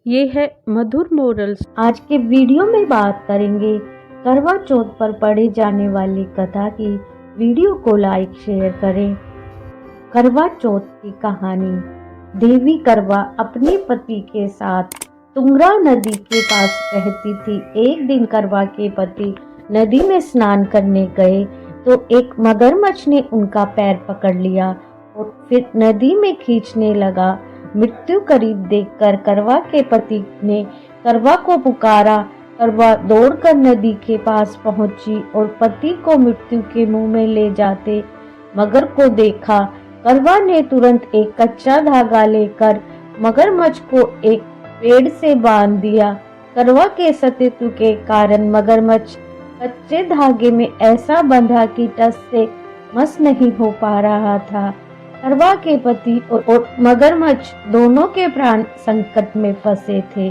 ये है मधुर मोरल्स। आज के वीडियो में बात करेंगे करवा चौथ पर पढ़ी जाने वाली कथा की। वीडियो को लाइक शेयर करें। करवा चौथ की कहानी। देवी करवा अपने पति के साथ तुंगरा नदी के पास रहती थी। एक दिन करवा के पति नदी में स्नान करने गए तो एक मगरमच्छ ने उनका पैर पकड़ लिया और फिर नदी में खींचने लगा। मृत्यु करीब देखकर करवा के पति ने करवा को पुकारा। करवा दौड़कर नदी के पास पहुंची और पति को मृत्यु के मुंह में ले जाते मगर को देखा। करवा ने तुरंत एक कच्चा धागा लेकर मगरमच्छ को एक पेड़ से बांध दिया। करवा के सतीत्व के कारण मगरमच्छ कच्चे धागे में ऐसा बंधा कि टस से मस नहीं हो पा रहा था। करवा के पति और मगरमच्छ दोनों के प्राण संकट में फंसे थे।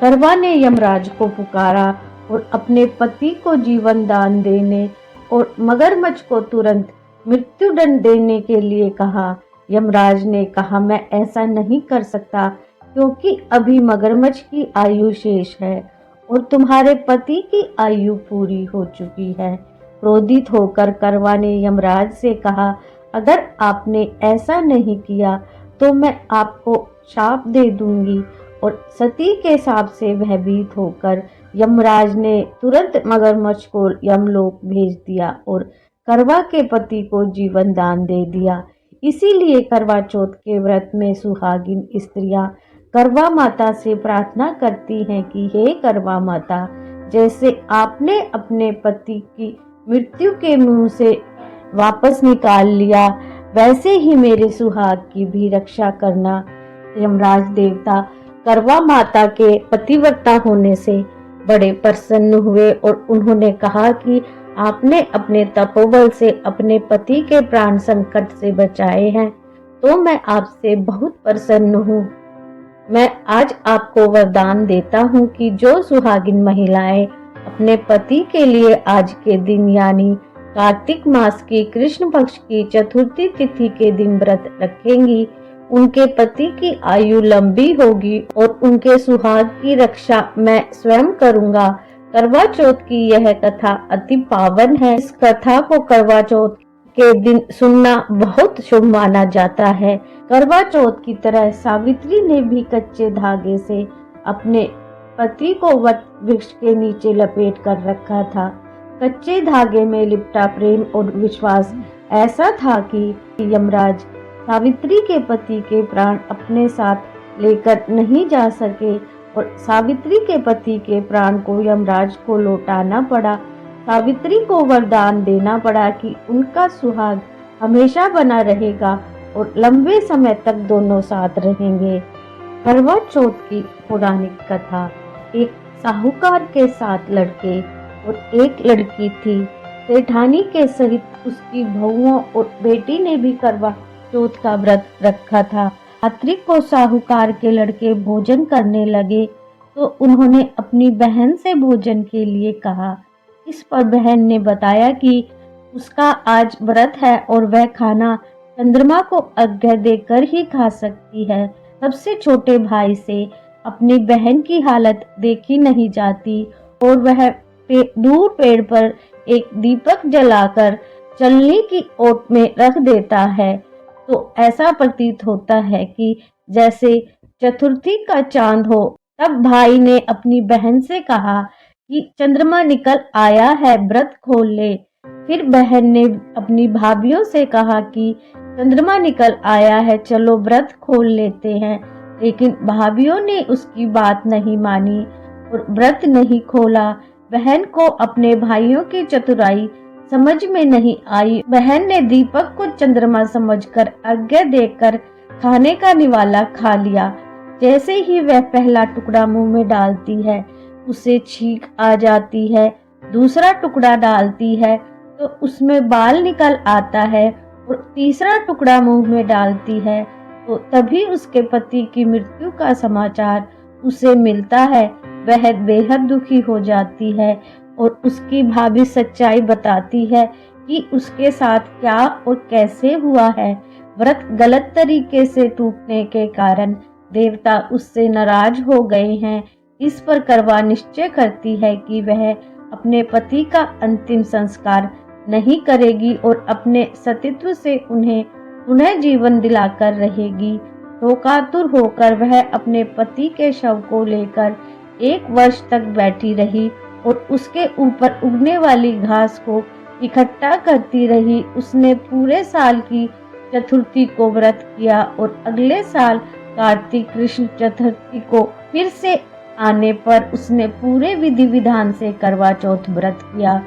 करवा ने यमराज को पुकारा और अपने पति को जीवन दान देने और मगरमच्छ को तुरंत मृत्यु दंड देने के लिए कहा। यमराज ने कहा, मैं ऐसा नहीं कर सकता क्योंकि अभी मगरमच्छ की आयु शेष है और तुम्हारे पति की आयु पूरी हो चुकी है। क्रोधित होकर करवा ने यमराज से कहा, अगर आपने ऐसा नहीं किया तो मैं आपको शाप दे दूंगी। और सती के शाप से भयभीत होकर यमराज ने तुरंत मगरमच्छ को यमलोक भेज दिया और करवा के पति को जीवन दान दे दिया। इसीलिए करवा चौथ के व्रत में सुहागिन स्त्रियां करवा माता से प्रार्थना करती हैं कि हे करवा माता, जैसे आपने अपने पति की मृत्यु के मुंह से वापस निकाल लिया वैसे ही मेरे सुहाग की भी रक्षा करना। यमराज देवता करवा माता के पतिव्रता होने से बड़े प्रसन्न हुए और उन्होंने कहा कि आपने अपने तपोबल से अपने पति के प्राण संकट से बचाए हैं तो मैं आपसे बहुत प्रसन्न हूँ। मैं आज आपको वरदान देता हूँ कि जो सुहागिन महिलाएं अपने पति के लिए आज के दिन यानी कार्तिक मास की कृष्ण पक्ष की चतुर्थी तिथि के दिन व्रत रखेंगी, उनके पति की आयु लंबी होगी और उनके सुहाग की रक्षा मैं स्वयं करूंगा। करवा चौथ की यह कथा अति पावन है। इस कथा को करवा चौथ के दिन सुनना बहुत शुभ माना जाता है। करवा चौथ की तरह सावित्री ने भी कच्चे धागे से अपने पति को वट वृक्ष के नीचे लपेट कर रखा था। कच्चे धागे में लिपटा प्रेम और विश्वास ऐसा था कि यमराज सावित्री के पति के प्राण अपने साथ लेकर नहीं जा सके और सावित्री के पति के प्राण को यमराज को लौटाना पड़ा। सावित्री को वरदान देना पड़ा कि उनका सुहाग हमेशा बना रहेगा और लंबे समय तक दोनों साथ रहेंगे। करवा चौथ की पौराणिक कथा। एक साहूकार के 7 लड़के और एक लड़की थी। सेठानी के सहित उसकी बहुओं और बेटी ने भी करवा चौथ का व्रत रखा था। रात्रि को साहूकार के लड़के भोजन करने लगे तो उन्होंने अपनी बहन से भोजन के लिए कहा। इस पर बहन ने बताया कि उसका आज व्रत है और वह खाना चंद्रमा को अर्घ्य देकर ही खा सकती है। सबसे छोटे भाई से अपनी बहन की हालत देखी नहीं जाती और वह दूर पेड़ पर एक दीपक जलाकर चलनी की ओट में रख देता है तो ऐसा प्रतीत होता है कि जैसे चतुर्थी का चांद हो। तब भाई ने अपनी बहन से कहा कि चंद्रमा निकल आया है, व्रत खोल ले। फिर बहन ने अपनी भाभियों से कहा कि चंद्रमा निकल आया है, चलो व्रत खोल लेते हैं। लेकिन भाभियों ने उसकी बात नहीं मानी और व्रत नहीं खोला। बहन को अपने भाइयों की चतुराई समझ में नहीं आई। बहन ने दीपक को चंद्रमा समझकर अर्घ्य देकर खाने का निवाला खा लिया। जैसे ही वह पहला टुकड़ा मुंह में डालती है उसे छींक आ जाती है। दूसरा टुकड़ा डालती है तो उसमें बाल निकल आता है और तीसरा टुकड़ा मुंह में डालती है तो तभी उसके पति की मृत्यु का समाचार उसे मिलता है। वह बेहद दुखी हो जाती है और उसकी भाभी सच्चाई बताती है कि उसके साथ क्या और कैसे हुआ है। व्रत गलत तरीके से टूटने के कारण देवता उससे नाराज हो गए हैं। इस पर करवा निश्चय करती है कि वह अपने पति का अंतिम संस्कार नहीं करेगी और अपने सतीत्व से उन्हें पुनः जीवन दिलाकर रहेगी। शोकातुर होकर वह अपने पति के शव को लेकर 1 वर्ष तक बैठी रही और उसके ऊपर उगने वाली घास को इकट्ठा करती रही। उसने पूरे साल की चतुर्थी को व्रत किया और अगले साल कार्तिक कृष्ण चतुर्थी को फिर से आने पर उसने पूरे विधि विधान से करवा चौथ व्रत किया।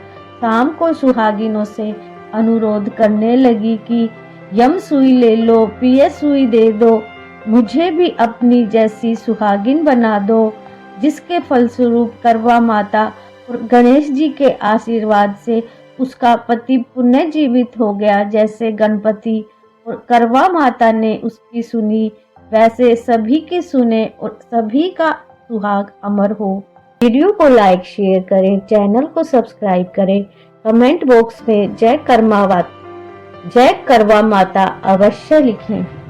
शाम को सुहागिनों से अनुरोध करने लगी कि यम सुई ले लो, पिए सुई दे दो, मुझे भी अपनी जैसी सुहागिन बना दो। जिसके फलस्वरूप करवा माता और गणेश जी के आशीर्वाद से उसका पति पुनर्जीवित हो गया। जैसे गणपति और करवा माता ने उसकी सुनी, वैसे सभी की सुने और सभी का सुहाग अमर हो। वीडियो को लाइक शेयर करें, चैनल को सब्सक्राइब करें, कमेंट बॉक्स में जय करवा माता अवश्य लिखें।